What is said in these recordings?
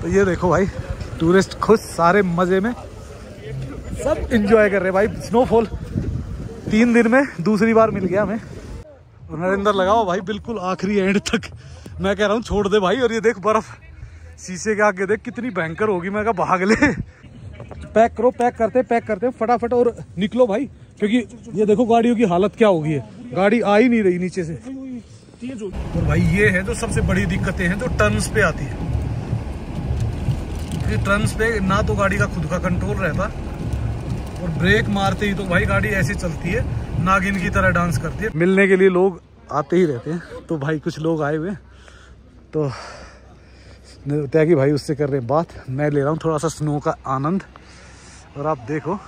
तो ये देखो भाई, टूरिस्ट खुश, सारे मजे में, सब एंजॉय कर रहे हैं भाई। स्नोफॉल 3 दिन में दूसरी बार मिल गया हमें। और नरेंद्र लगाओ भाई बिल्कुल आखिरी एंड तक, मैं कह रहा हूँ छोड़ दे भाई। और ये देख बर्फ शीशे के आगे देख कितनी भयंकर होगी, मैं कहा भाग ले। पैक करो, पैक करते फटाफट और निकलो भाई, क्योंकि ये देखो गाड़ियों की हालत क्या होगी है, गाड़ी आ ही नहीं रही नीचे से। और भाई ये है जो सबसे बड़ी दिक्कतें हैं जो टर्न्स पे आती है। टर्न्स पे ना तो गाड़ी का खुद का कंट्रोल रहता, और ब्रेक मारते ही तो भाई गाड़ी ऐसे चलती है, नागिन की तरह डांस करती है। मिलने के लिए लोग आते ही रहते हैं, तो भाई कुछ लोग आए हुए तो त्यागी भाई उससे कर रहे हैं बात, मैं ले रहा हूँ थोड़ा सा स्नो का आनंद। और आप देखो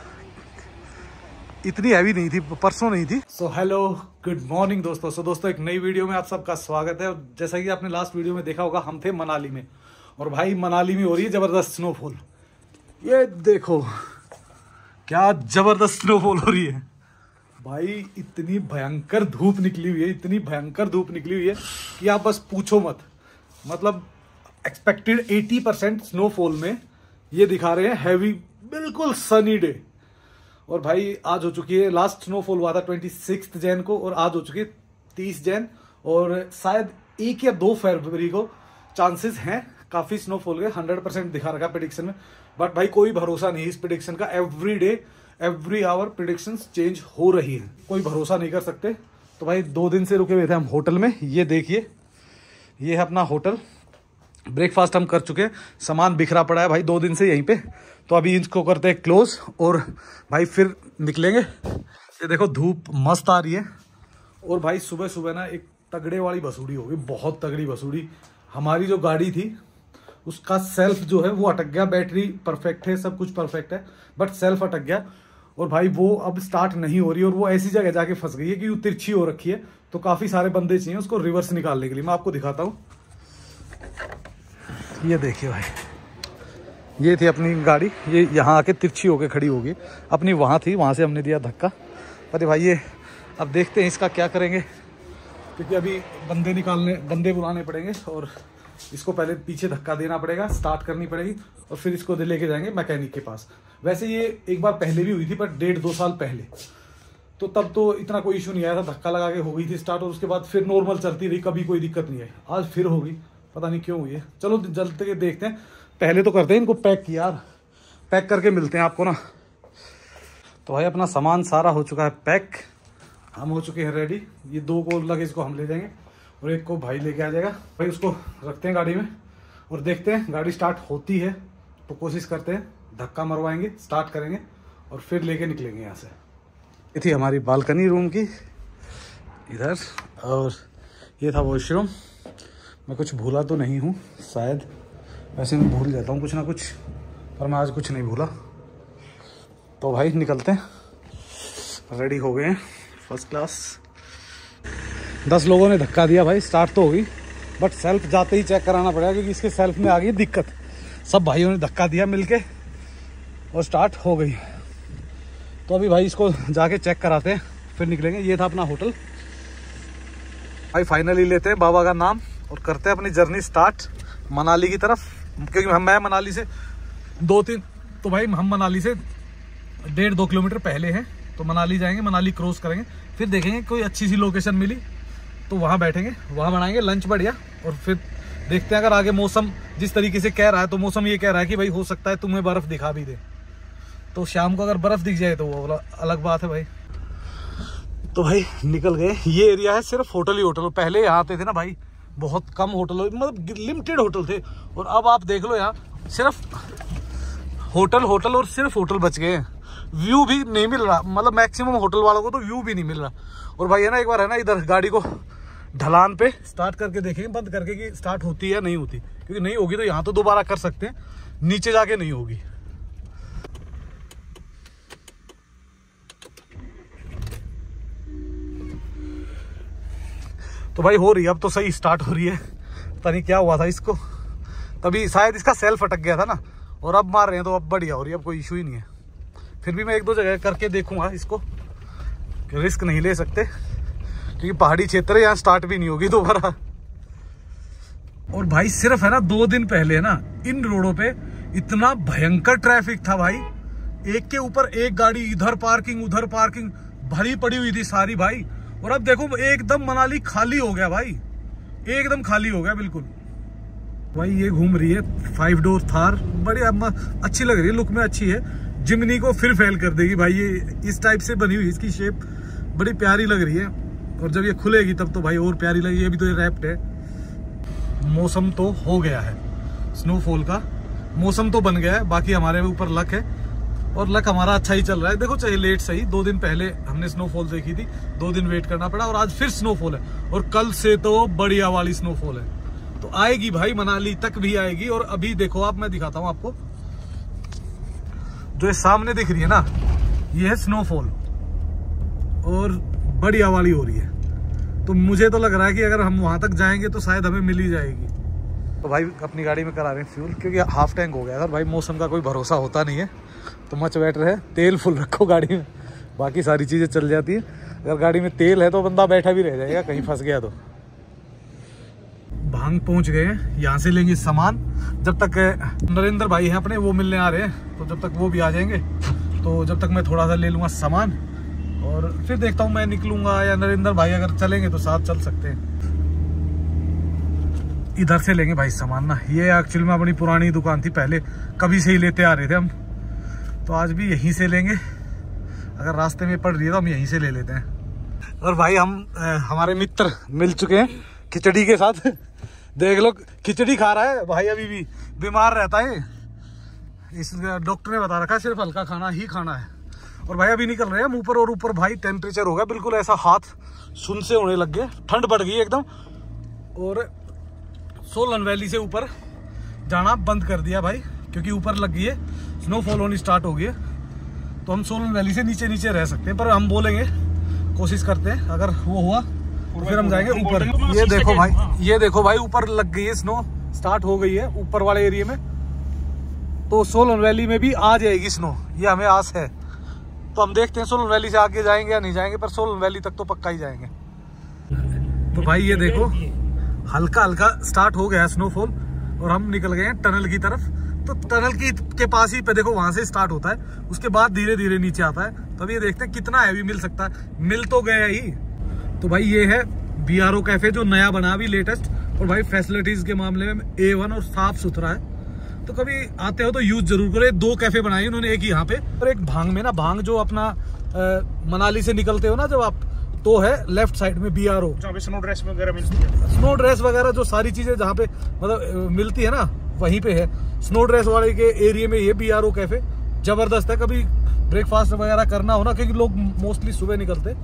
इतनी हैवी नहीं थी, परसों नहीं थी। सो हेलो, गुड मॉर्निंग दोस्तों। दोस्तों एक नई वीडियो में आप सबका स्वागत है। जैसा कि आपने लास्ट वीडियो में देखा होगा, हम थे मनाली में, और भाई मनाली में हो रही है जबरदस्त स्नोफॉल। ये देखो क्या जबरदस्त स्नोफॉल हो रही है भाई। इतनी भयंकर धूप निकली हुई है, इतनी भयंकर धूप निकली हुई है कि आप बस पूछो मत। मतलब एक्सपेक्टेड 80% स्नोफॉल में ये दिखा रहे हैं हैवी, बिल्कुल सनी डे। और भाई आज हो चुकी है, लास्ट स्नोफॉल हुआ था 26 जैन को, और आज हो चुकी है 30 जैन, और शायद 1 या 2 फरवरी को चांसेस हैं काफी स्नोफॉल के। 100% दिखा रखा प्रेडिक्शन में, बट भाई कोई भरोसा नहीं इस प्रेडिक्शन का। Every day every hour predictions change हो रही है, कोई भरोसा नहीं कर सकते। तो भाई 2 दिन से रुके हुए थे हम होटल में। ये देखिए, ये है अपना होटल। ब्रेकफास्ट हम कर चुके हैं, सामान बिखरा पड़ा है भाई 2 दिन से यहीं पे। तो अभी इसको करते हैं क्लोज, और भाई फिर निकलेंगे। ये देखो धूप मस्त आ रही है, और भाई सुबह सुबह ना एक तगड़े वाली बसूड़ी होगी, बहुत तगड़ी बसूड़ी। हमारी जो गाड़ी थी उसका सेल्फ जो है वो अटक गया। बैटरी परफेक्ट है, सब कुछ परफेक्ट है, बट सेल्फ अटक गया, और भाई वो अब स्टार्ट नहीं हो रही। और वो ऐसी जगह जाके फंस गई है कि वो तिरछी हो रखी है, तो काफी सारे बंदे चाहिए उसको रिवर्स निकालने के लिए। मैं आपको दिखाता हूँ, ये देखिए भाई, ये थी अपनी गाड़ी, ये यहाँ आके तिरछी होके खड़ी होगी। अपनी वहाँ थी, वहाँ से हमने दिया धक्का। अरे भाई ये अब देखते हैं इसका क्या करेंगे, क्योंकि अभी बंदे बुलाने पड़ेंगे, और इसको पहले पीछे धक्का देना पड़ेगा, स्टार्ट करनी पड़ेगी, और फिर इसको लेके जाएंगे मैकेनिक के पास। वैसे ये एक बार पहले भी हुई थी, पर 1.5-2 साल पहले, तो तब तो इतना कोई इशू नहीं आया था। धक्का लगा के हो गई थी स्टार्ट, और उसके बाद फिर नॉर्मल चलती रही, कभी कोई दिक्कत नहीं आई। आज फिर होगी, पता नहीं क्यों हुई है। चलो जल्दी के देखते हैं, पहले तो करते हैं इनको पैक यार, पैक करके मिलते हैं आपको ना। तो भाई अपना सामान सारा हो चुका है पैक, हम हो चुके हैं रेडी। ये 2 को लगेज को हम ले जाएंगे, और 1 को भाई लेके आ जाएगा। भाई उसको रखते हैं गाड़ी में, और देखते हैं गाड़ी स्टार्ट होती है तो कोशिश करते हैं, धक्का मरवाएंगे, स्टार्ट करेंगे, और फिर लेके निकलेंगे यहाँ से। ये थी हमारी बालकनी रूम की इधर, और ये था वॉशरूम। मैं कुछ भूला तो नहीं हूँ शायद, वैसे मैं भूल जाता हूँ कुछ ना कुछ, पर मैं आज कुछ नहीं भूला। तो भाई निकलते हैं, रेडी हो गए हैं फर्स्ट क्लास। 10 लोगों ने धक्का दिया भाई, स्टार्ट तो होगी, बट सेल्फ जाते ही चेक कराना पड़ेगा, क्योंकि इसके सेल्फ में आ गई दिक्कत। सब भाइयों ने धक्का दिया मिलके, और स्टार्ट हो गई। तो अभी भाई इसको जाके चेक कराते हैं, फिर निकलेंगे। ये था अपना होटल भाई। फाइनली लेते हैं बाबा का नाम, और करते हैं अपनी जर्नी स्टार्ट मनाली की तरफ, क्योंकि मैं मनाली से 2-3, तो भाई हम मनाली से 1.5-2 किलोमीटर पहले हैं। तो मनाली जाएंगे, मनाली क्रॉस करेंगे, फिर देखेंगे कोई अच्छी सी लोकेशन मिली तो वहाँ बैठेंगे, वहाँ बनाएंगे लंच बढ़िया, और फिर देखते हैं अगर आगे मौसम जिस तरीके से कह रहा है, तो मौसम ये कह रहा है कि भाई हो सकता है तुम्हें बर्फ दिखा भी दे। तो शाम को अगर बर्फ दिख जाए तो वो अलग बात है भाई। तो भाई निकल गए। ये एरिया है सिर्फ होटल ही होटल। पहले यहाँ आते थे ना भाई, बहुत कम होटल, मतलब लिमिटेड होटल थे, और अब आप देख लो यहाँ सिर्फ होटल और सिर्फ होटल बच गए हैं। व्यू भी नहीं मिल रहा, मतलब मैक्सिमम होटल वालों को तो व्यू भी नहीं मिल रहा। और भाई है ना, एक बार है ना, इधर गाड़ी को ढलान पे स्टार्ट करके देखेंगे, बंद करके, कि स्टार्ट होती है या नहीं होती, क्योंकि नहीं होगी तो यहाँ तो दोबारा कर सकते हैं, नीचे जाके नहीं होगी। तो भाई हो रही है, अब तो सही स्टार्ट हो रही है। पता नहीं क्या हुआ था इसको, तभी शायद इसका सेल्फ अटक गया था ना, और अब मार रहे हैं तो अब बढ़िया हो रही है, अब कोई इशू ही नहीं है। फिर भी मैं 1-2 जगह करके देखूंगा इसको, रिस्क नहीं ले सकते, क्योंकि पहाड़ी क्षेत्र है, यहाँ स्टार्ट भी नहीं होगी दोबारा। और भाई सिर्फ है ना 2 दिन पहले ना इन रोडों पे इतना भयंकर ट्रैफिक था भाई, एक के ऊपर एक गाड़ी, इधर पार्किंग उधर पार्किंग भरी पड़ी हुई थी सारी भाई। और अब देखो एकदम मनाली खाली हो गया भाई, एकदम खाली हो गया बिल्कुल। भाई ये घूम रही है 5 डोर थार, बड़ी अच्छी लग रही है, लुक में अच्छी है। जिमनी को फिर फेल कर देगी भाई, ये इस टाइप से बनी हुई, इसकी शेप बड़ी प्यारी लग रही है। और जब ये खुलेगी तब तो भाई और प्यारी लगेगी। अभी तो ये रैप्ड है। मौसम तो हो गया है, स्नोफॉल का मौसम तो बन गया है, बाकी हमारे ऊपर लक है और लक हमारा अच्छा ही चल रहा है। देखो चाहे लेट सही, 2 दिन पहले हमने स्नोफॉल देखी थी, 2 दिन वेट करना पड़ा और आज फिर स्नोफॉल है और कल से तो बढ़िया वाली स्नोफॉल है। तो आएगी भाई, मनाली तक भी आएगी। और अभी देखो आप, मैं दिखाता हूँ आपको, जो सामने दिख रही है ना, ये है स्नोफॉल और बढ़िया वाली हो रही है। तो मुझे तो लग रहा है कि अगर हम वहां तक जाएंगे तो शायद हमें मिल ही जाएगी। तो भाई अपनी गाड़ी में करा रहे हैं फ्यूल, क्योंकि हाफ टैंक हो गया था भाई। मौसम का कोई भरोसा होता नहीं है, तो मच बैठ रहे, तेल फुल रखो गाड़ी में, बाकी सारी चीजें चल जाती है। अगर गाड़ी में तेल है तो बंदा बैठा भी रह जाएगा कहीं फंस गया तो। भांग पहुंच गए हैं, यहाँ से लेंगे सामान। जब तक नरेंद्र भाई हैं अपने, वो मिलने आ रहे हैं, तो जब तक वो भी आ जाएंगे तो जब तक मैं थोड़ा सा ले लूँगा सामान और फिर देखता हूँ मैं निकलूंगा या नरेंद्र भाई अगर चलेंगे तो साथ चल सकते हैं। इधर से लेंगे भाई सामान ना। ये एक्चुअली में अपनी पुरानी दुकान थी, पहले कभी से ही लेते आ रहे थे हम, तो आज भी यहीं से लेंगे। अगर रास्ते में पड़ रही है तो हम यहीं से ले लेते हैं। और भाई हम हमारे मित्र मिल चुके हैं खिचड़ी के साथ। देख लो खिचड़ी खा रहा है भाई, अभी भी बीमार रहता है। इस डॉक्टर ने बता रखा है सिर्फ हल्का खाना ही खाना है। और भाई अभी निकल रहे हैं हम ऊपर, और ऊपर भाई टेम्परेचर हो गया बिल्कुल ऐसा हाथ सुन से होने लग गए, ठंड बढ़ गई एकदम। और सोलन वैली से ऊपर जाना बंद कर दिया भाई, क्योंकि ऊपर लग गई है, स्नोफॉल होनी स्टार्ट हो गई है। तो हम सोलन वैली से नीचे नीचे रह सकते हैं, पर हम बोलेंगे, कोशिश करते हैं, अगर वो हुआ तो फिर हम जाएंगे ऊपर। ये देखो भाई, ये देखो भाई ऊपर लग गई है, स्नो स्टार्ट हो गई है ऊपर वाले एरिया में। तो सोलन वैली में भी आ जाएगी स्नो, ये हमें आस है। तो हम देखते हैं सोलन वैली से आगे जाएंगे या नहीं जाएंगे, पर सोलन वैली तक तो पक्का ही जाएंगे। तो भाई ये देखो हल्का हल्का स्टार्ट हो गया स्नोफॉल और हम निकल गए हैं टनल की तरफ। तो टनल के पास ही पे देखो, वहां से स्टार्ट होता है, उसके बाद धीरे धीरे नीचे आता है। तब ये देखते हैं कितना हैवी मिल सकता है। मिल तो गया ही। तो भाई ये है BRO कैफे, जो नया बना अभी लेटेस्ट, और भाई फैसिलिटीज के मामले में A1 और साफ सुथरा है। तो कभी आते हो तो यूज जरूर करो। 2 कैफे बनाए उन्होंने, एक यहाँ पे और एक भांग में ना। भांग जो अपना मनाली से निकलते हो ना जब आप, तो है लेफ्ट साइड में BRO, जहाँ पे स्नो ड्रेस वगैरह मिलती है। स्नो ड्रेस वगैरह जो सारी चीजें जहाँ पे मतलब मिलती है ना, वहीं पे है। स्नो ड्रेस वाले के एरिया में ये BRO कैफे जबरदस्त है। कभी ब्रेकफास्ट वगैरह करना हो ना, क्योंकि लोग मोस्टली सुबह निकलते,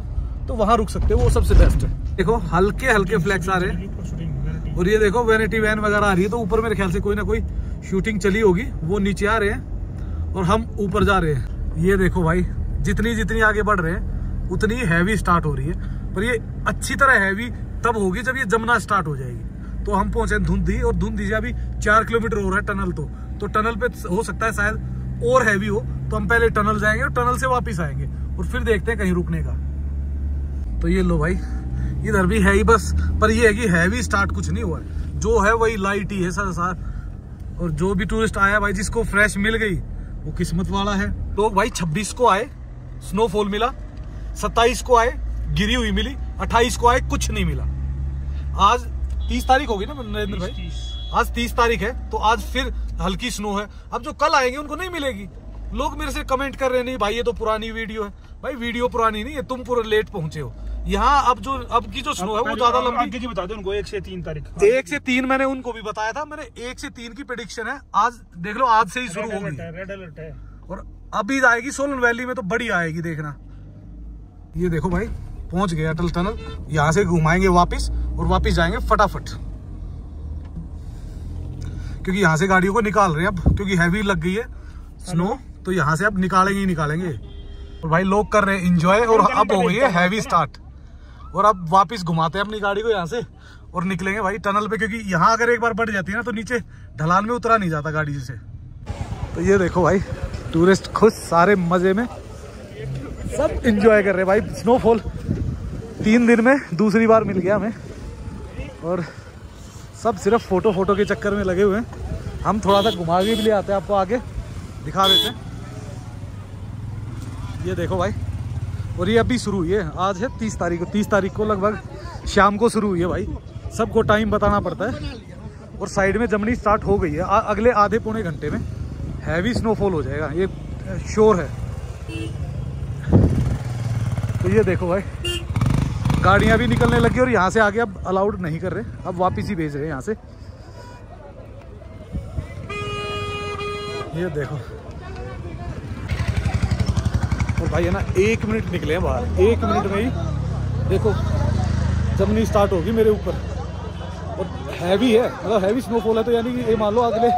तो वहां रुक सकते हो, वो सबसे बेस्ट है। देखो हल्के हल्के फ्लैक्स आ रहे हैं, और ये देखो वैनिटी वैन वगैरह आ रही है। तो ऊपर मेरे ख्याल से कोई ना कोई शूटिंग चली होगी, वो नीचे आ रहे हैं और हम ऊपर जा रहे हैं। ये देखो भाई, जितनी जितनी आगे बढ़ रहे हैं उतनी हैवी स्टार्ट हो रही है, पर ये अच्छी तरह हैवी तब होगी जब ये जमना स्टार्ट हो जाएगी। तो हम पहुंचे धुंधी, और धुंधी से अभी 4 किलोमीटर हो रहा है टनल। तो टनल पे हो सकता है शायद और हैवी हो, तो हम पहले टनल जाएंगे और टनल से वापिस आएंगे और फिर देखते हैं कहीं रुकने का। तो ये लो भाई, इधर भी है ही बस, पर ये है कि हैवी स्टार्ट कुछ नहीं हुआ है, जो है वही लाइट ही है सर। और जो भी टूरिस्ट आया भाई, जिसको फ्रेश मिल गई वो किस्मत वाला है। तो भाई 26 को आए स्नोफॉल मिला, 27 को आए गिरी हुई मिली, 28 को आए कुछ नहीं मिला। आज 30 तारीख होगी ना नरेंद्र भाई, आज 30 तारीख है, तो आज फिर हल्की स्नो है। अब जो कल आएंगे उनको नहीं मिलेगी। लोग मेरे से कमेंट कर रहे हैं, नहीं भाई ये तो पुरानी वीडियो है। भाई वीडियो पुरानी नहीं है, तुम पूरे लेट पहुंचे हो। यहाँ अब की जो स्नो है वो ज्यादा लंबी। बता दो उनको 1 से 3 तारीख। 1 से 3 मैंने उनको भी बताया था। मैंने 1 से 3 की प्रेडिक्शन है। आज देख लो, आज से ही शुरू होगी, रेड अलर्ट है। और अभी आएगी सोलन वैली में, तो बड़ी आएगी देखना। ये देखो भाई पहुंच गए अटल टनल। यहाँ से घुमाएंगे वापिस और वापिस जाएंगे फटाफट, क्योंकि यहाँ से गाड़ियों को निकाल रहे हैं अब, क्योंकि हैवी लग गई है स्नो। तो यहाँ से अब निकालेंगे ही निकालेंगे। और भाई लोग कर रहे हैं एंजॉय, और अब हो गई है हैवी स्टार्ट। और अब वापस घुमाते हैं अपनी गाड़ी को यहाँ से और निकलेंगे भाई टनल पे, क्योंकि यहाँ अगर एक बार बढ़ जाती है ना तो नीचे ढलान में उतरा नहीं जाता गाड़ी से। तो ये देखो भाई, टूरिस्ट खुश, सारे मजे में, सब एंजॉय कर रहे हैं भाई। स्नोफॉल 3 दिन में दूसरी बार मिल गया हमें, और सब सिर्फ फोटो के चक्कर में लगे हुए हैं। हम थोड़ा सा घुमा के भी ले आते हैं, आपको आगे दिखा देते हैं। ये देखो भाई, और ये अभी शुरू हुई है, आज है 30 तारीख को। 30 तारीख को लगभग शाम को शुरू हुई है भाई, सबको टाइम बताना पड़ता है। और साइड में जमनी स्टार्ट हो गई है, अगले आधे पौने घंटे में हैवी स्नोफॉल हो जाएगा, ये श्योर है। तो ये देखो भाई, गाड़ियां भी निकलने लगी और यहाँ से आगे अब अलाउड नहीं कर रहे, अब वापस ही भेज रहे हैं यहाँ से। ये देखो, और भाई है ना 1 मिनट निकले हैं बाहर, 1 मिनट में ही देखो जमनी स्टार्ट होगी मेरे ऊपर। और हैवी है, मतलब हैवी स्नोफॉल है, तो यानी कि ये मान लो अगले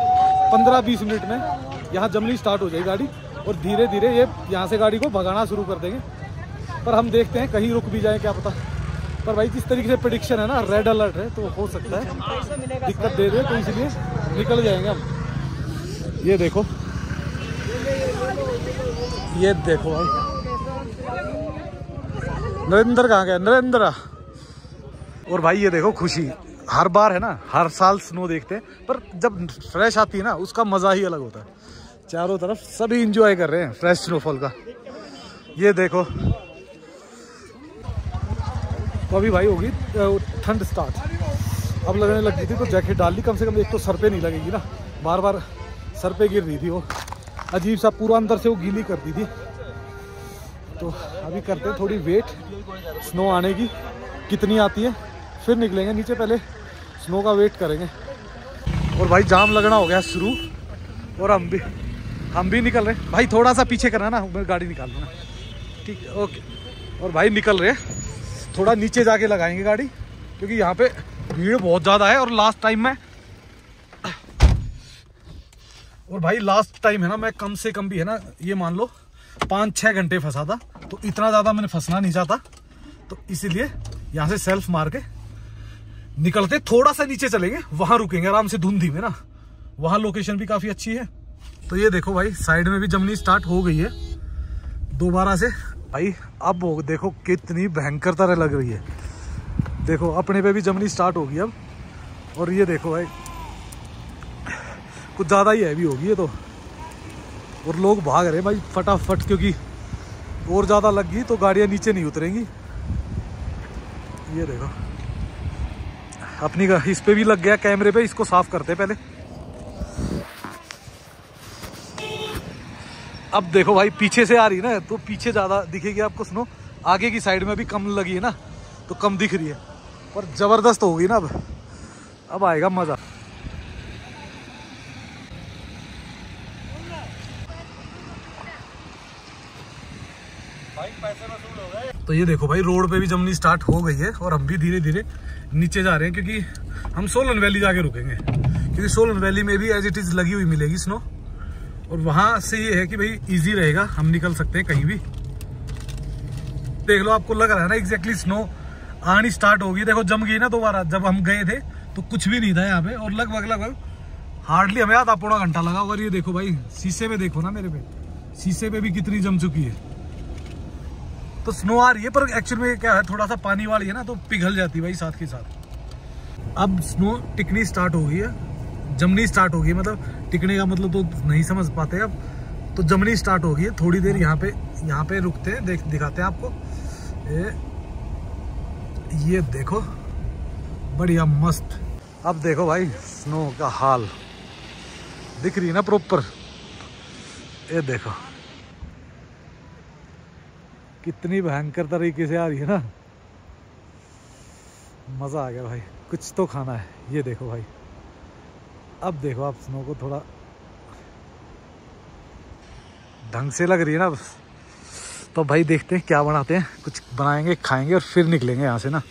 15-20 मिनट में यहाँ जमनी स्टार्ट हो जाएगी गाड़ी, और धीरे धीरे ये यहाँ से गाड़ी को भगाना शुरू कर देंगे। पर हम देखते हैं, कहीं रुक भी जाए क्या पता। पर भाई जिस तरीके से प्रेडिक्शन है ना, रेड अलर्ट है, तो हो सकता है दिक्कत दे दे, तो इसलिए निकल जाएंगे हम। ये देखो, ये देखो भाई, नरेंद्र कहाँ गया, नरेंद्र। और भाई ये देखो खुशी, हर बार है ना, हर साल स्नो देखते हैं, पर जब फ्रेश आती है ना उसका मज़ा ही अलग होता है। चारों तरफ सभी इंजॉय कर रहे हैं फ्रेश स्नोफॉल का। ये देखो, तो अभी भाई होगी ठंड स्टार्ट, अब लगने लग गई थी, तो जैकेट डाल ली, कम से कम एक तो सर पे नहीं लगेगी ना, बार बार सर पे गिर रही थी वो, अजीब सा पूरा अंदर से वो गीली करती थी। तो अभी करते हैं थोड़ी वेट स्नो आने की, कितनी आती है फिर निकलेंगे नीचे, पहले स्नो का वेट करेंगे। और भाई जाम लगना हो गया शुरू, और हम भी निकल रहे भाई, थोड़ा सा पीछे करना ना, मैं गाड़ी निकाल लूँगा, ठीक है, ओके। और भाई निकल रहे, थोड़ा नीचे जाके लगाएंगे गाड़ी, क्योंकि यहाँ पे भीड़ बहुत ज़्यादा है। और लास्ट टाइम है ना, मैं कम से कम भी है ना, ये मान लो 5-6 घंटे फंसा था, तो इतना ज़्यादा मैंने फंसना नहीं चाहता, तो इसीलिए यहाँ से सेल्फ मार के निकलते, थोड़ा सा नीचे चलेंगे, वहाँ रुकेंगे आराम से धुंधी में ना, वहाँ लोकेशन भी काफ़ी अच्छी है। तो ये देखो भाई, साइड में भी जमनी स्टार्ट हो गई है दोबारा से भाई। अब वो देखो कितनी भयंकर तरह लग रही है, देखो अपने पे भी जमनी स्टार्ट होगी अब। और ये देखो भाई, कुछ ज़्यादा ही हैवी होगी ये तो, और लोग भाग रहे हैं भाई फटाफट, क्योंकि और ज़्यादा लग गई तो गाड़ियाँ नीचे नहीं उतरेंगी। ये देखो अपनी इस पे भी लग गया कैमरे पे, इसको साफ करते पहले। अब देखो भाई, पीछे से आ रही है ना, तो पीछे ज़्यादा दिखेगी आपको स्नो, आगे की साइड में भी कम लगी है ना, तो कम दिख रही है, पर ज़बरदस्त होगी ना अब आएगा मज़ा। तो ये देखो भाई, रोड पे भी जमनी स्टार्ट हो गई है, और हम भी धीरे धीरे नीचे जा रहे हैं, क्योंकि हम सोलन वैली जाके रुकेंगे, क्योंकि सोलन वैली में भी एज इट इज़ लगी हुई मिलेगी स्नो। और वहाँ से ये है कि भाई इजी रहेगा, हम निकल सकते हैं कहीं भी। देख लो, आपको लग रहा है ना एग्जैक्टली स्नो आनी स्टार्ट होगी। देखो जम गई ना दोबारा, जब हम गए थे तो कुछ भी नहीं था यहाँ पे, और लगभग हार्डली हमें आधा पौना घंटा लगा। और ये देखो भाई, शीशे पे देखो ना, मेरे पे शीशे पे भी कितनी जम चुकी है। तो स्नो आ रही है, पर एक्चुअल में क्या है, थोड़ा सा पानी वाली है ना, तो पिघल जाती है भाई साथ के साथ। अब स्नो टिकनी स्टार्ट हो गई है, जमनी स्टार्ट हो गई, मतलब टिकने का मतलब तो नहीं समझ पाते अब, तो जमनी स्टार्ट हो गई है। थोड़ी देर यहाँ पे रुकते हैं, दिखाते हैं आपको। ये देखो बढ़िया मस्त। अब देखो भाई स्नो का हाल दिख रही है ना प्रॉपर, ये देखो कितनी भयंकर तरीके से आ रही है ना, मज़ा आ गया भाई, कुछ तो खाना है। ये देखो भाई, अब देखो आप स्नो को थोड़ा ढंग से लग रही है ना, तो भाई देखते हैं क्या बनाते हैं, कुछ बनाएंगे खाएंगे और फिर निकलेंगे यहाँ से ना।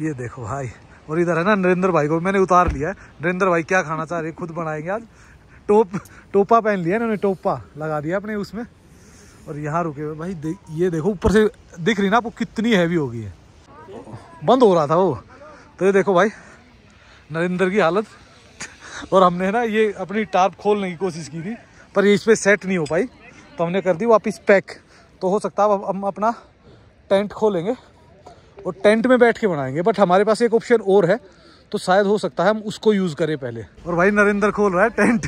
ये देखो भाई, और इधर है ना नरेंद्र भाई को मैंने उतार लिया है। नरेंद्र भाई क्या खाना चाह रहे हैं खुद बनाएंगे आज। टोपा पहन लिया इन्होंने, टोपा लगा दिया अपने उसमें, और यहाँ रुके हुए भाई। ये देखो ऊपर से दिख रही ना आपको कितनी हैवी हो गई है, बंद हो रहा था वो। तो ये देखो भाई नरेंद्र की हालत। और हमने ना ये अपनी टार्प खोलने की कोशिश की थी, पर ये इस पर सेट नहीं हो पाई, तो हमने कर दी वापस पैक। तो हो सकता है अब हम अपना टेंट खोलेंगे और टेंट में बैठ के बनाएंगे। बट हमारे पास एक ऑप्शन और है, तो शायद हो सकता है हम उसको यूज करें पहले। और भाई नरेंद्र खोल रहा है टेंट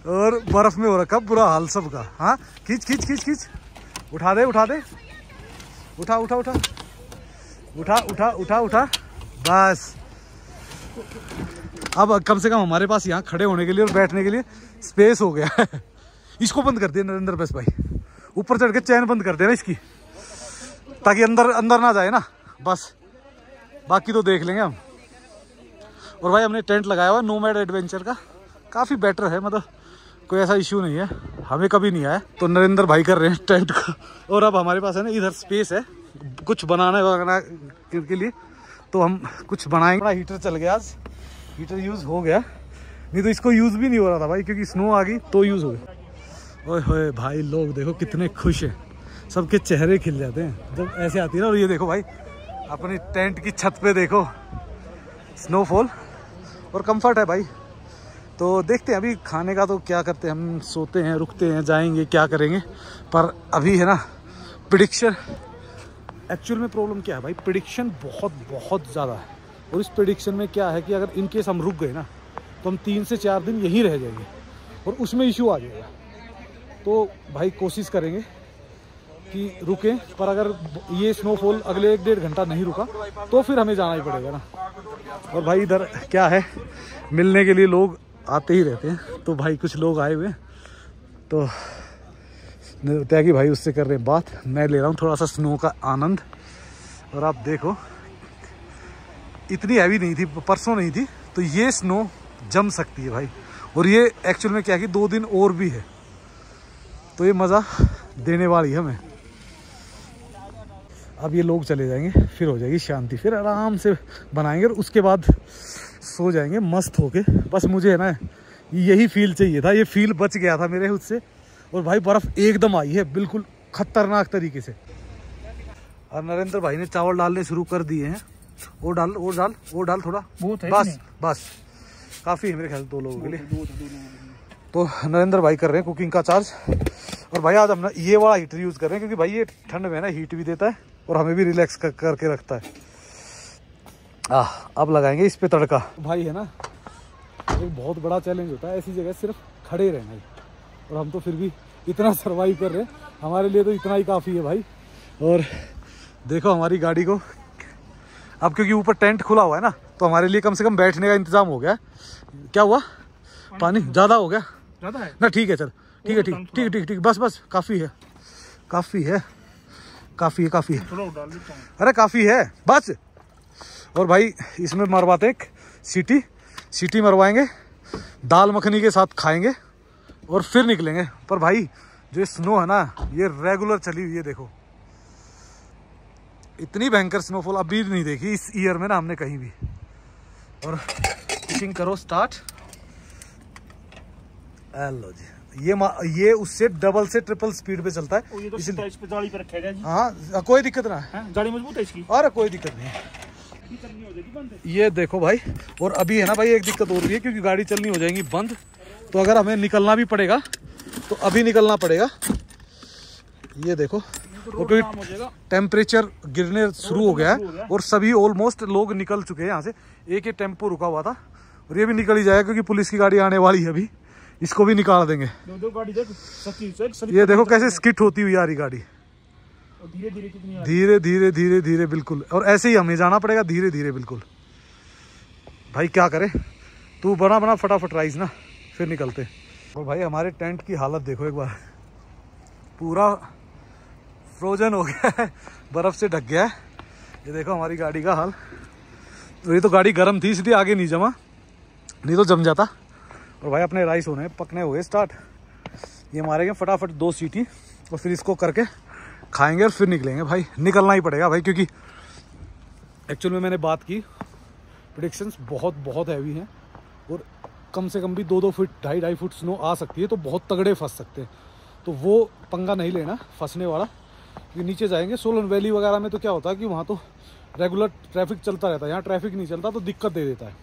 और बर्फ में हो रखा बुरा हाल सबका। हाँ खींच खींच खींच खींच, उठा दे उठा दे, उठा उठा उठा उठा उठा उठा उठा, बस। अब कम से कम हमारे पास यहाँ खड़े होने के लिए और बैठने के लिए स्पेस हो गया है। इसको बंद कर दिया नरेंद्र बस भाई, ऊपर चढ़ के चैन बंद कर देना इसकी, ताकि अंदर अंदर ना जाए ना, बस। बाकी तो देख लेंगे हम। और भाई हमने टेंट लगाया हुआ नोमैड एडवेंचर का, काफ़ी बेटर है, मतलब कोई ऐसा इश्यू नहीं है, हमें कभी नहीं आया। तो नरेंद्र भाई कर रहे हैं टेंट का। और अब हमारे पास है ना इधर स्पेस है कुछ बनाने वगैरह के लिए, तो हम कुछ बनाएंगे। बड़ा हीटर चल गया आज, हीटर यूज़ हो गया, नहीं तो इसको यूज़ भी नहीं हो रहा था भाई, क्योंकि स्नो आ गई तो यूज़ हो गया। ओए होए भाई, लोग देखो कितने खुश हैं, सबके चेहरे खिल जाते हैं जब ऐसे आती है ना। और ये देखो भाई अपनी टेंट की छत पे देखो स्नोफॉल, और कंफर्ट है भाई। तो देखते हैं अभी खाने का तो क्या करते हैं, हम सोते हैं, रुकते हैं, जाएंगे, क्या करेंगे। पर अभी है ना प्रेडिक्शन, एक्चुअल में प्रॉब्लम क्या है भाई, प्रेडिक्शन बहुत बहुत ज़्यादा है। और इस प्रेडिक्शन में क्या है कि अगर इन केस हम रुक गए ना तो हम 3 से 4 दिन यहीं रह जाएंगे और उसमें इशू आ जाएगा। तो भाई कोशिश करेंगे कि रुकें, पर अगर ये स्नोफॉल अगले 1-1.5 घंटा नहीं रुका तो फिर हमें जाना ही पड़ेगा ना। और भाई इधर क्या है, मिलने के लिए लोग आते ही रहते हैं, तो भाई कुछ लोग आए हुए हैं, तो त्यागी भाई उससे कर रहे हैं बात, मैं ले रहा हूँ थोड़ा सा स्नो का आनंद। और आप देखो इतनी हैवी नहीं थी, परसों नहीं थी, तो ये स्नो जम सकती है भाई। और ये एक्चुअल में क्या है कि 2 दिन और भी है, तो ये मज़ा देने वाली है हमें। अब ये लोग चले जाएंगे, फिर हो जाएगी शांति, फिर आराम से बनाएंगे और उसके बाद सो जाएंगे मस्त होके। बस मुझे है ना यही फील चाहिए था, ये फील बच गया था मेरे उससे। और भाई बर्फ़ एकदम आई है बिल्कुल खतरनाक तरीके से। और नरेंद्र भाई ने चावल डालने शुरू कर दिए हैं। और डाल और डाल और डाल थोड़ा, बस बस काफ़ी है मेरे ख्याल 2 लोगों के लिए। तो नरेंद्र भाई कर रहे हैं कुकिंग का चार्ज। और भाई आज हम ना ये वाला हीटर यूज़ कर रहे हैं, क्योंकि भाई ये ठंड में ना हीट भी देता है और हमें भी रिलैक्स करके रखता है। अब लगाएंगे इस पे तड़का। भाई है ना एक बहुत बड़ा चैलेंज होता है ऐसी जगह सिर्फ खड़े रहना ही, और हम तो फिर भी इतना सर्वाइव कर रहे हैं, हमारे लिए तो इतना ही काफ़ी है भाई। और देखो हमारी गाड़ी को अब, क्योंकि ऊपर टेंट खुला हुआ है ना, तो हमारे लिए कम से कम बैठने का इंतजाम हो गया। क्या हुआ, पानी ज़्यादा हो गया? ज़्यादा है ना, ठीक है चल, ठीक है, ठीक ठीक ठीक ठीक, बस बस काफ़ी है, काफ़ी है, काफ़ी है, काफ़ी है, अरे काफ़ी है बस। और भाई इसमें मरवाते एक सीटी मरवाएंगे, दाल मखनी के साथ खाएंगे और फिर निकलेंगे। पर भाई जो स्नो है ना ये रेगुलर चली हुई है, देखो इतनी भयंकर स्नोफॉल अभी नहीं देखी इस ईयर में ना हमने कहीं भी। और कुकिंग करो स्टार्ट। लो जी, ये उससे डबल से ट्रिपल स्पीड पे चलता है, ये तो इस पे गाड़ी पे रखेगा जी। हाँ कोई दिक्कत ना है, गाड़ी मजबूत है इसकी, अरे कोई दिक्कत नहीं है। ये देखो भाई, और अभी है ना भाई एक दिक्कत हो रही है, क्योंकि गाड़ी चलनी हो जाएगी बंद, तो अगर हमें निकलना भी पड़ेगा तो अभी निकलना पड़ेगा। ये देखो और क्योंकि टेम्परेचर गिरने शुरू हो गया है और सभी ऑलमोस्ट लोग निकल चुके हैं यहाँ से। एक ही टेम्पो रुका हुआ था और ये भी निकल ही जाएगा, क्योंकि पुलिस की गाड़ी आने वाली है अभी, इसको भी निकाल देंगे। ये देखो कैसे स्किट होती हुई आ रही गाड़ी, धीरे धीरे धीरे धीरे बिल्कुल। और ऐसे ही हमें जाना पड़ेगा धीरे धीरे बिल्कुल। भाई क्या करें, तू बना फटाफट राइस ना, फिर निकलते। और भाई हमारे टेंट की हालत देखो एक बार, पूरा फ्रोजन हो गया है, बर्फ से ढक गया है। ये देखो हमारी गाड़ी का हाल। तो ये तो गाड़ी गर्म थी इसलिए आगे नहीं जमा, नहीं तो जम जाता। और भाई अपने राइस पकने हो गए स्टार्ट। ये मारेंगे फटाफट 2 सीटी और फिर इसको करके खाएंगे और फिर निकलेंगे। भाई निकलना ही पड़ेगा भाई, क्योंकि एक्चुअल में मैंने बात की, प्रेडिक्शंस बहुत बहुत हैवी हैं और कम से कम भी 2-2 फुट 2.5 फुट स्नो आ सकती है, तो बहुत तगड़े फंस सकते हैं। तो वो पंगा नहीं लेना फंसने वाला, क्योंकि नीचे जाएंगे सोलन वैली वगैरह में तो क्या होता है कि वहाँ तो रेगुलर ट्रैफिक चलता रहता है, यहाँ ट्रैफिक नहीं चलता तो दिक्कत दे देता है।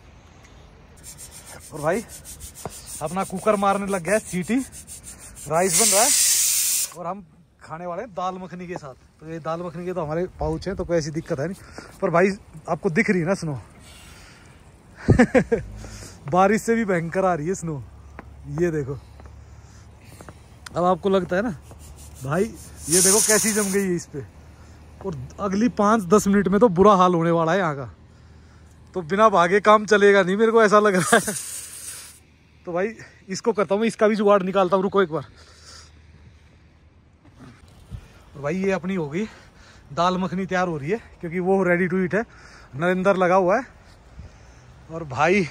और भाई अपना कुकर मारने लग गया है सीटी, राइस बन रहा है और हम खाने वाले हैं दाल मखनी के साथ। तो ये दाल मखनी के तो हमारे पाउच हैं, तो कोई ऐसी दिक्कत है नहीं। पर भाई आपको दिख रही है ना स्नो, बारिश से भी भयंकर आ रही है स्नो। ये देखो, अब आपको लगता है ना भाई, ये देखो कैसी जम गई है इस पे। और अगली 5-10 मिनट में तो बुरा हाल होने वाला है यहाँ का, तो बिना भागे काम चलेगा नहीं, मेरे को ऐसा लग रहा है। तो भाई इसको करता हूँ, इसका भी जुगाड़ निकालता हूँ, रुको एक बार। और भाई ये अपनी हो गई दाल मखनी तैयार हो रही है, क्योंकि वो रेडी टू ईट है। नरेंद्र लगा हुआ है। और भाई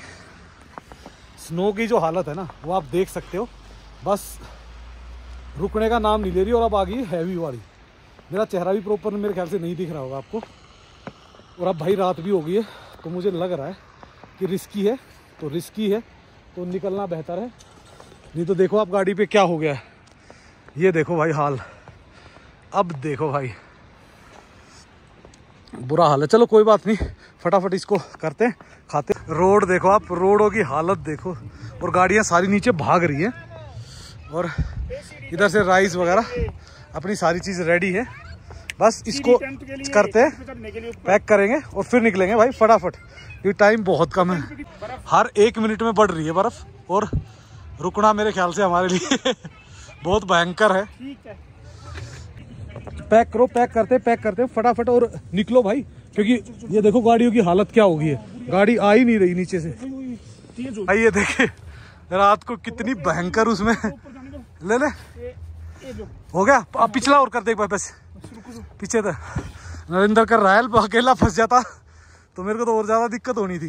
स्नो की जो हालत है ना, वो आप देख सकते हो, बस रुकने का नाम नहीं ले रही। और अब आ गई हैवी वाली। मेरा चेहरा भी प्रॉपर मेरे ख्याल से नहीं दिख रहा होगा आपको। और अब भाई रात भी हो गई है, तो मुझे लग रहा है कि रिस्की है, तो निकलना बेहतर है। नहीं तो देखो आप गाड़ी पे क्या हो गया है, ये देखो भाई हाल। अब देखो भाई बुरा हाल है। चलो कोई बात नहीं, फटाफट इसको करते हैं, खाते। रोड देखो आप, रोडों की हालत देखो। और गाड़ियां सारी नीचे भाग रही हैं। और इधर से राइस वगैरह अपनी सारी चीज़ रेडी है। बस इसको करते हैं, पैक करेंगे और फिर निकलेंगे भाई फटाफट, क्योंकि टाइम बहुत कम है। हर 1 मिनट में बढ़ रही है बर्फ़, और रुकना मेरे ख्याल से हमारे लिए बहुत भयंकर है। पैक करो, पैक करते फटाफट और निकलो भाई, क्योंकि ये देखो गाड़ियों की हालत क्या हो गई है। गाड़ी आ ही नहीं रही नीचे से भाई। ये देखिए रात को कितनी भयंकर उसमें ले हो गया। अब पिछला और कर दे एक बार, बस पीछे था। नरेंद्र कर रहा है, अकेला फंस जाता तो मेरे को तो और ज्यादा दिक्कत होनी थी।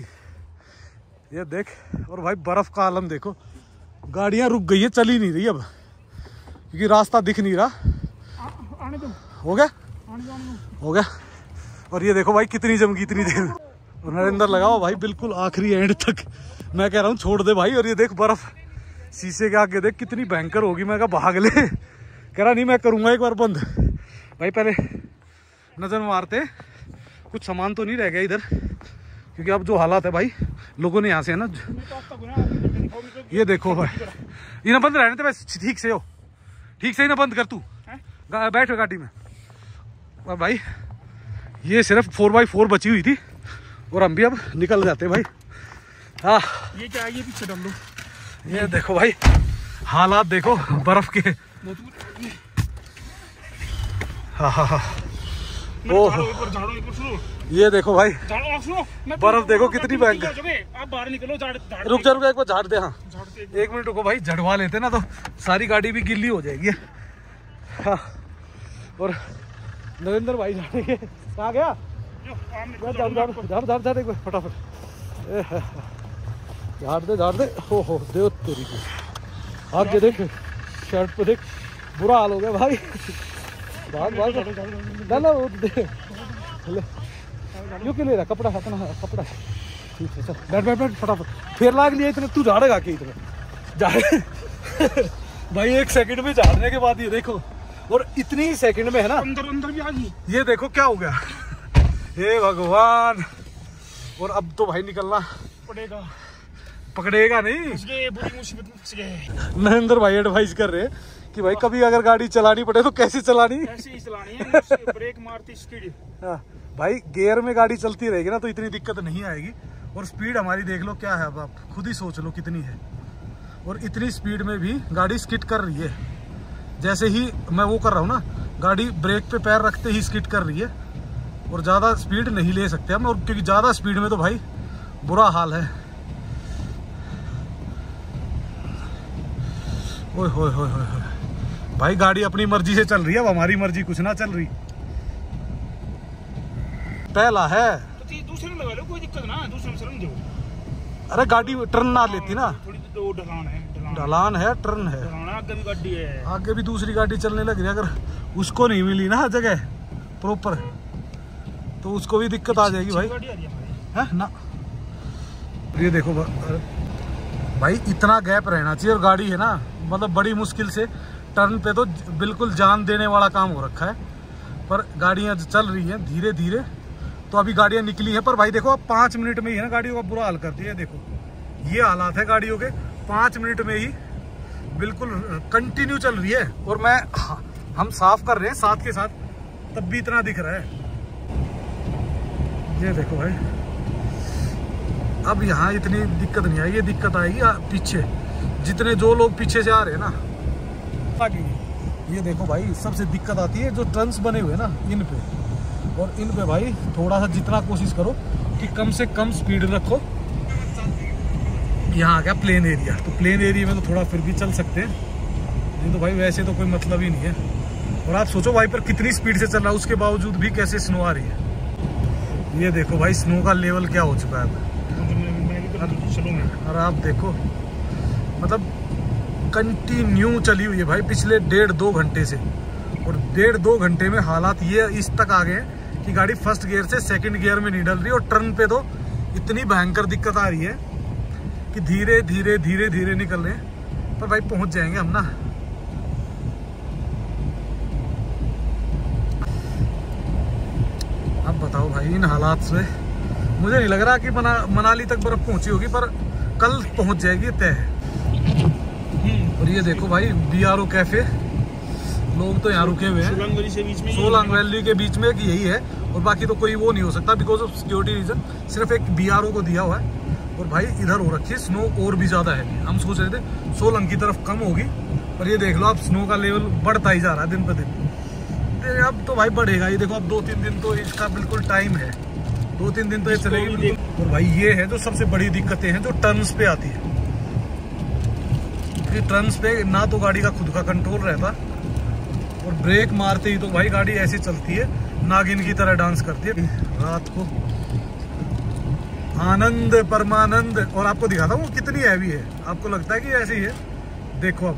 ये देख, और भाई बर्फ का आलम देखो, गाड़ियां रुक गई है, चल ही नहीं रही अब, क्योंकि रास्ता दिख नहीं रहा। हो गया। और ये देखो भाई कितनी जम गई इतनी देर। और नरेंद्र लगाओ भाई बिल्कुल आखिरी एंड तक, मैं कह रहा हूँ छोड़ दे भाई। और ये देख बर्फ शीशे के आगे देख कितनी भयंकर होगी। मैं कहा भाग ले, कह रहा नहीं मैं करूँगा एक बार बंद। भाई पहले नजर मारते कुछ सामान तो नहीं रह गया इधर, क्योंकि अब जो हालात है भाई, लोगों ने यहाँ से है ना, ये देखो भाई, इन्हें बंद रहने थे बस, ठीक से हो, ठीक से ही ना बंद कर, तू बैठ गाड़ी में। अब भाई ये सिर्फ 4x4 बची हुई थी, और हम भी अब निकल जाते भाई। हाँ ये क्या है, ये पीछे डाल लो। ये देखो भाई हालात देखो बर्फ के। हाँ ये देखो भाई बर्फ देखो कितनी भयंकर। आप बाहर निकलो, रुक जा एक बार झाड़ दे। हाँ 1 मिनट रुको भाई, झड़वा लेते ना तो सारी गाड़ी भी गिल्ली हो जाएगी। हाँ और नरेंद्र भाई झाड़ेंगे, कहाँ गया? झाड़ एक बार फटाफट, झाड़ दे। हो दे तेरी को आगे देख, शर्ट पे देख, बुरा हाल हो गया भाई। ना वो दे क्यों ले रहा कपड़ा अपना ठीक है। चल बैठ फटाफट, फिर लाग लिया इतने, तू झाड़ेगा कि इतने झाड़ भाई 1 सेकंड में झाड़ने के बाद ये देखो, और इतनी ही सेकंड में है ना अंदर भी आ गई। ये देखो क्या हो गया, हे भगवान। और अब तो भाई निकलना पकड़ेगा नहीं, बुरी मुसीबत में फंस गए। नरेंद्र भाई एडवाइस कर रहे हैं कि भाई कभी अगर गाड़ी चलानी पड़े तो कैसे चलानी, ऐसे ही चलानी है, ब्रेक मारती स्पीड। हाँ भाई गियर में गाड़ी चलती रहेगी ना तो इतनी दिक्कत नहीं आएगी। और स्पीड हमारी देख लो क्या है, अब आप खुद ही सोच लो कितनी है। और इतनी स्पीड में भी गाड़ी स्किड कर रही है। जैसे ही मैं वो कर रहा हूँ ना, गाड़ी ब्रेक पे पैर रखते ही स्किड कर रही है। और ज़्यादा स्पीड नहीं ले सकते हम, और क्योंकि ज़्यादा स्पीड में तो भाई बुरा हाल है। ओए होए होए होए भाई, गाड़ी अपनी मर्जी से चल रही है, अब हमारी मर्जी कुछ ना चल रही। पहला है तो दूसरे में लगा लो, कोई दिक्कत ना, दूसरे में शर्म दो। अरे गाड़ी टर्न ना लेती ना, थोड़ी तो ढलान है, ढलान है, टर्न है, आगे भी गाड़ी है, आगे भी दूसरी गाड़ी चलने लग रही है। अगर उसको नहीं मिली ना जगह प्रॉपर, तो उसको भी दिक्कत आ जाएगी भाई, है ना। ये देखो भाई इतना गैप रहना चाहिए, और गाड़ी है ना मतलब बड़ी मुश्किल से टर्न पे तो बिल्कुल जान देने वाला काम हो रखा है। पर गाड़ियां चल रही हैं धीरे धीरे, तो अभी गाड़ियां निकली हैं। पर भाई देखो अब 5 मिनट में ही है ना गाड़ियों का बुरा हाल करती है। देखो ये हालात है गाड़ियों के, 5 मिनट में ही बिल्कुल कंटिन्यू चल रही है। और हम साफ कर रहे हैं साथ के साथ, तब भी इतना दिख रहा है। ये देखो भाई अब यहाँ इतनी दिक्कत नहीं आई, ये दिक्कत आएगी पीछे, जितने जो लोग पीछे से आ रहे हैं ना आगे। ये देखो भाई सबसे दिक्कत आती है जो टर्न्स बने हुए ना इन पे, और इन पे भाई थोड़ा सा जितना कोशिश करो कि कम से कम स्पीड रखो। यहाँ आ गया प्लेन एरिया, तो प्लेन एरिया में तो थोड़ा फिर भी चल सकते हैं, नहीं तो भाई वैसे तो कोई मतलब ही नहीं है। और आप सोचो वाइपर कितनी स्पीड से चल रहा है, उसके बावजूद भी कैसे स्नो आ रही है। ये देखो भाई स्नो का लेवल क्या हो चुका है। और आप देखो मतलब कंटिन्यू चली हुई है भाई पिछले 1.5-2 घंटे से, और 1.5-2 घंटे में हालात ये इस तक आ गए हैं कि गाड़ी फर्स्ट गियर से सेकंड गियर में नहीं डल रही, और टर्न पे तो इतनी भयंकर दिक्कत आ रही है कि धीरे धीरे धीरे धीरे निकल रहे हैं, पर भाई पहुंच जाएंगे हम ना। अब बताओ भाई इन हालात से मुझे नहीं लग रहा कि मनाली तक बर्फ पहुंची होगी, पर कल पहुंच जाएगी तय है। और ये देखो भाई BRO कैफे, लोग तो यहाँ रुके हुए हैं सोलंग वैली के बीच में, कि यही है, और बाकी तो कोई वो नहीं हो सकता बिकॉज ऑफ सिक्योरिटी रीजन, सिर्फ एक BRO को दिया हुआ है। और भाई इधर हो रखी है स्नो और भी ज्यादा है, हम सोच रहे थे सोलंग की तरफ कम होगी, पर ये देख लो आप स्नो का लेवल बढ़ता ही जा रहा है दिन पर दिन। अब तो भाई बढ़ेगा, ये देखो अब 2-3 दिन तो इसका बिल्कुल टाइम है, 2-3 दिन तो ये चलेगी। और भाई ये है जो सबसे बड़ी दिक्कतें हैं जो टर्न्स पे आती है, टर्न्स पे ना तो गाड़ी का खुद का कंट्रोल रहता, और ब्रेक मारते ही तो भाई गाड़ी ऐसी चलती है नागिन की तरह डांस करती है रात को। आनंद परमानंद। और आपको दिखाता हूँ कितनी हैवी है, आपको लगता है कि ऐसी है, देखो अब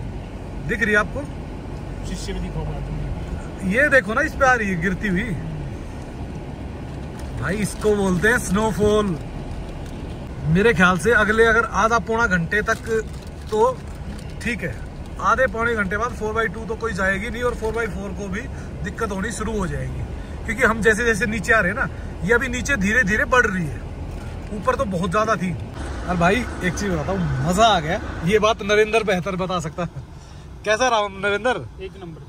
दिख रही है आपको, शीशे में दिखाओ। ये देखो ना इस पे आ रही है गिरती हुई, भाई इसको बोलते हैं स्नोफॉल। मेरे ख्याल से अगले अगर आधा पौना घंटे तक तो ठीक है, आधे पौने घंटे बाद 4x2 तो कोई जाएगी नहीं, और 4x4 को भी दिक्कत होनी शुरू हो जाएगी, क्योंकि हम जैसे जैसे नीचे आ रहे हैं ना, ये अभी नीचे धीरे धीरे बढ़ रही है, ऊपर तो बहुत ज्यादा थी। और भाई एक चीज बताता हूँ, मजा आ गया, ये बात नरेंद्र बेहतर बता सकता है। कैसा रहा नरेंद्र? एक नंबर।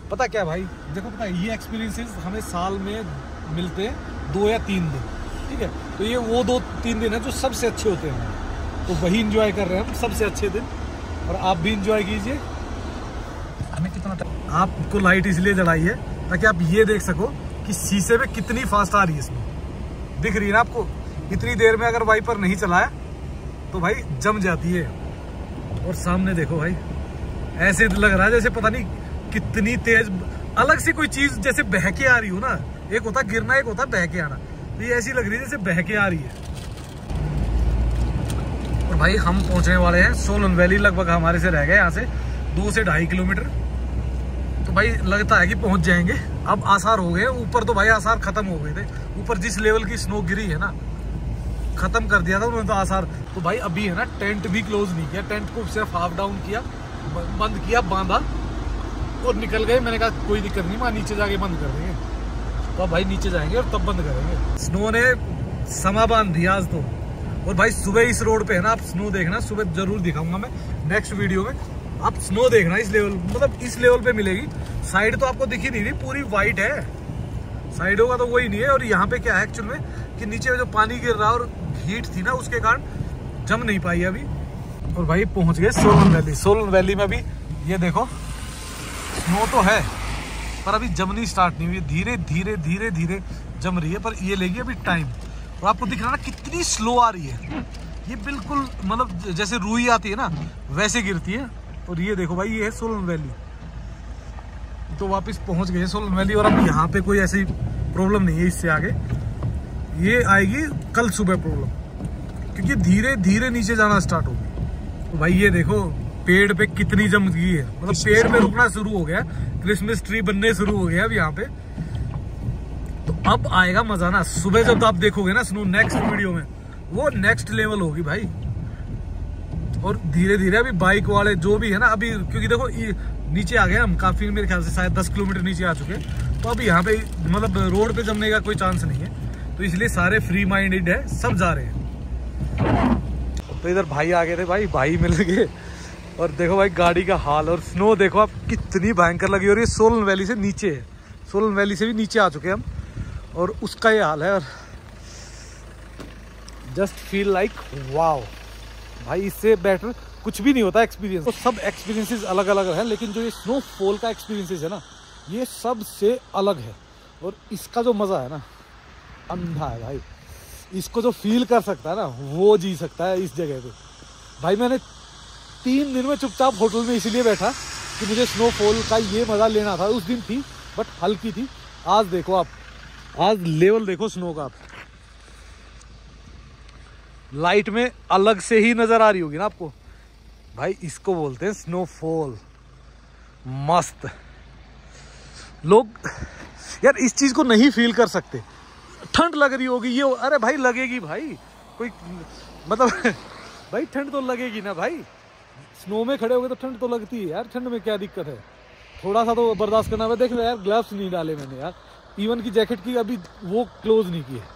पता क्या भाई, देखो पता है ये एक्सपीरियंसेस हमें साल में मिलते हैं 2 या 3 दिन, ठीक है, तो ये वो 2-3 दिन है जो सबसे अच्छे होते हैं, तो वही इंजॉय कर रहे हैं हम सबसे अच्छे दिन। और आप भी इंजॉय कीजिए। हमें कितना आपको लाइट इसलिए जलाई है ताकि आप ये देख सको कि शीशे में कितनी फास्ट आ रही है, इसमें दिख रही है ना आपको। इतनी देर में अगर वाइपर नहीं चलाया तो भाई जम जाती है। और सामने देखो भाई, ऐसे लग रहा है जैसे पता नहीं कितनी तेज अलग से कोई चीज जैसे बह के आ रही हो ना, एक होता गिरना, एक होता बह के आना, तो ये ऐसी लग रही है जैसे बह के आ रही है। और भाई हम पहुंचने वाले हैं सोलन वैली, लगभग हमारे से रह गए यहाँ से 2 से 2.5 किलोमीटर, तो भाई लगता है कि पहुंच जाएंगे। अब आसार हो गए, ऊपर तो भाई आसार खत्म हो गए थे, ऊपर जिस लेवल की स्नो गिरी है ना, खत्म कर दिया था उन्होंने तो आसार। तो भाई अभी है ना टेंट भी क्लोज नहीं किया, टेंट को सिर्फ हाफ डाउन किया, बंद किया, बांधा और निकल गए। मैंने कहा कोई दिक्कत नहीं, वहाँ नीचे जाके बंद कर देंगे, तो अब भाई नीचे जाएंगे और तब बंद करेंगे। स्नो ने समा बांध दिया आज तो। और भाई सुबह इस रोड पे है ना, आप स्नो देखना, सुबह जरूर दिखाऊंगा मैं नेक्स्ट वीडियो में। आप स्नो देखना इस लेवल, मतलब इस लेवल पे मिलेगी। साइड तो आपको दिख ही नहीं रही, पूरी वाइट है, साइडों का तो वही नहीं है। और यहाँ पे क्या है एक्चुअल में कि नीचे जो पानी गिर रहा और हीट थी ना, उसके कारण जम नहीं पाई अभी। और भाई पहुंच गए सोलन वैली। सोलन वैली में भी ये देखो स्नो तो है, पर अभी जमनी स्टार्ट नहीं हुई, धीरे धीरे धीरे धीरे जम रही है, पर ये लेगी अभी टाइम। और आपको दिख रहा है ना कितनी स्लो आ रही है, ये बिल्कुल मतलब जैसे रुई आती है ना वैसे गिरती है। और ये देखो भाई, ये है सोलन वैली। तो वापस पहुंच गए सोलन वैली, और अब यहाँ पे कोई ऐसी प्रॉब्लम नहीं है। इससे आगे ये आएगी कल सुबह प्रॉब्लम, क्योंकि धीरे धीरे नीचे जाना स्टार्ट होगी। तो भाई ये देखो पेड़ पे कितनी जम गई है, मतलब पेड़ पे रुकना शुरू हो गया, क्रिसमस ट्री बनने शुरू हो गया अब यहाँ पे। तो अब आएगा मजा ना, सुबह जब आप देखोगे ना स्नो नेक्स्ट वीडियो में, वो नेक्स्ट लेवल होगी भाई। और धीरे धीरे अभी बाइक वाले जो भी है ना, अभी क्योंकि देखो नीचे आ गए हम काफी, मेरे ख्याल से शायद 10 किलोमीटर नीचे आ चुके, तो अभी यहाँ पे मतलब रोड पे जमने का कोई चांस नहीं है, तो इसलिए सारे फ्री माइंडेड है, सब जा रहे हैं। तो इधर भाई आ गए थे, भाई मिल गए। और देखो भाई गाड़ी का हाल, और स्नो देखो आप कितनी भयंकर लगी। और ये सोलन वैली से नीचे है, सोलन वैली से भी नीचे आ चुके हैं हम, और उसका ये हाल है। और जस्ट फील लाइक वाओ भाई, इससे बेटर कुछ भी नहीं होता एक्सपीरियंस। तो सब एक्सपीरियंसेस अलग अलग हैं, लेकिन जो ये स्नोफॉल का एक्सपीरियंसेस है ना, ये सबसे अलग है। और इसका जो मज़ा है ना, अंधा है भाई। इसको जो फील कर सकता है ना, वो जी सकता है इस जगह पे। भाई मैंने 3 दिन में चुपचाप होटल में इसलिए बैठा कि मुझे स्नोफॉल का ये मज़ा लेना था। उस दिन थी बट हल्की थी। आज देखो आप, आज लेवल देखो स्नो का आप, लाइट में अलग से ही नजर आ रही होगी ना आपको भाई। इसको बोलते हैं स्नोफॉल। मस्त। लोग यार इस चीज को नहीं फील कर सकते। ठंड लग रही होगी ये, अरे भाई लगेगी भाई, कोई मतलब भाई ठंड तो लगेगी ना भाई। स्नो में खड़े हो गए तो ठंड तो लगती है यार। ठंड में क्या दिक्कत है, थोड़ा सा तो बर्दाश्त करना है। देख लो यार, ग्लव्स नहीं डाले मैंने यार, इवन की जैकेट की अभी वो क्लोज नहीं की है।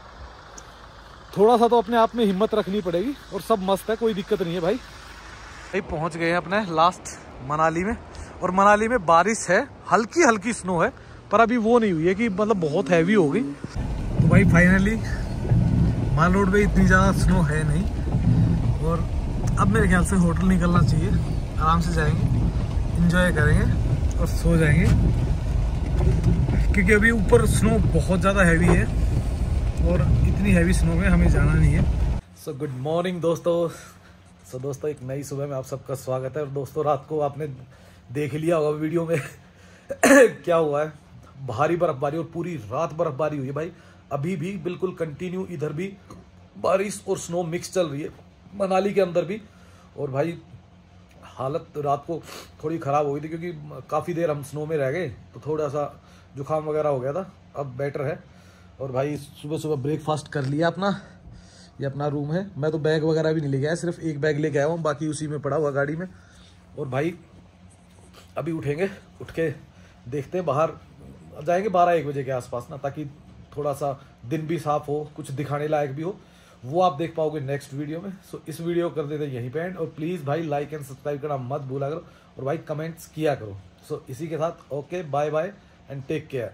थोड़ा सा तो अपने आप में हिम्मत रखनी पड़ेगी। और सब मस्त है, कोई दिक्कत नहीं है भाई। भाई पहुंच गए हैं अपने लास्ट मनाली में। और मनाली में बारिश है, हल्की हल्की स्नो है, पर अभी वो नहीं हुई है कि मतलब बहुत हैवी हो गई। तो भाई फाइनली माल रोड पे इतनी ज़्यादा स्नो है नहीं। और अब मेरे ख्याल से होटल निकलना चाहिए। आराम से जाएंगे, इंजॉय करेंगे और सो जाएंगे, क्योंकि अभी ऊपर स्नो बहुत ज़्यादा हैवी है और इतनी हैवी स्नो में हमें जाना नहीं है। सो गुड मॉर्निंग दोस्तों। सो दोस्तों, एक नई सुबह में आप सबका स्वागत है। और दोस्तों, रात को आपने देख लिया होगा वीडियो में क्या हुआ है, भारी बर्फबारी और पूरी रात बर्फबारी हुई है भाई। अभी भी बिल्कुल कंटिन्यू इधर भी बारिश और स्नो मिक्स चल रही है, मनाली के अंदर भी। और भाई हालत रात को थोड़ी ख़राब हो गई थी, क्योंकि काफ़ी देर हम स्नो में रह गए तो थोड़ा सा जुकाम वगैरह हो गया था। अब बेटर है। और भाई सुबह सुबह ब्रेकफास्ट कर लिया अपना। ये अपना रूम है। मैं तो बैग वगैरह भी नहीं ले गया, सिर्फ एक बैग लेके आया हूँ, बाकी उसी में पड़ा हुआ गाड़ी में। और भाई अभी उठेंगे, उठ के देखते हैं, बाहर जाएंगे 12-1 बजे के आसपास ना, ताकि थोड़ा सा दिन भी साफ हो, कुछ दिखाने लायक भी हो। वो आप देख पाओगे नेक्स्ट वीडियो में। सो इस वीडियो कर देते यहीं पे एंड। और प्लीज़ भाई लाइक एंड सब्सक्राइब करना मत भूला करो, और भाई कमेंट्स किया करो। सो इसी के साथ okay, bye bye and take care.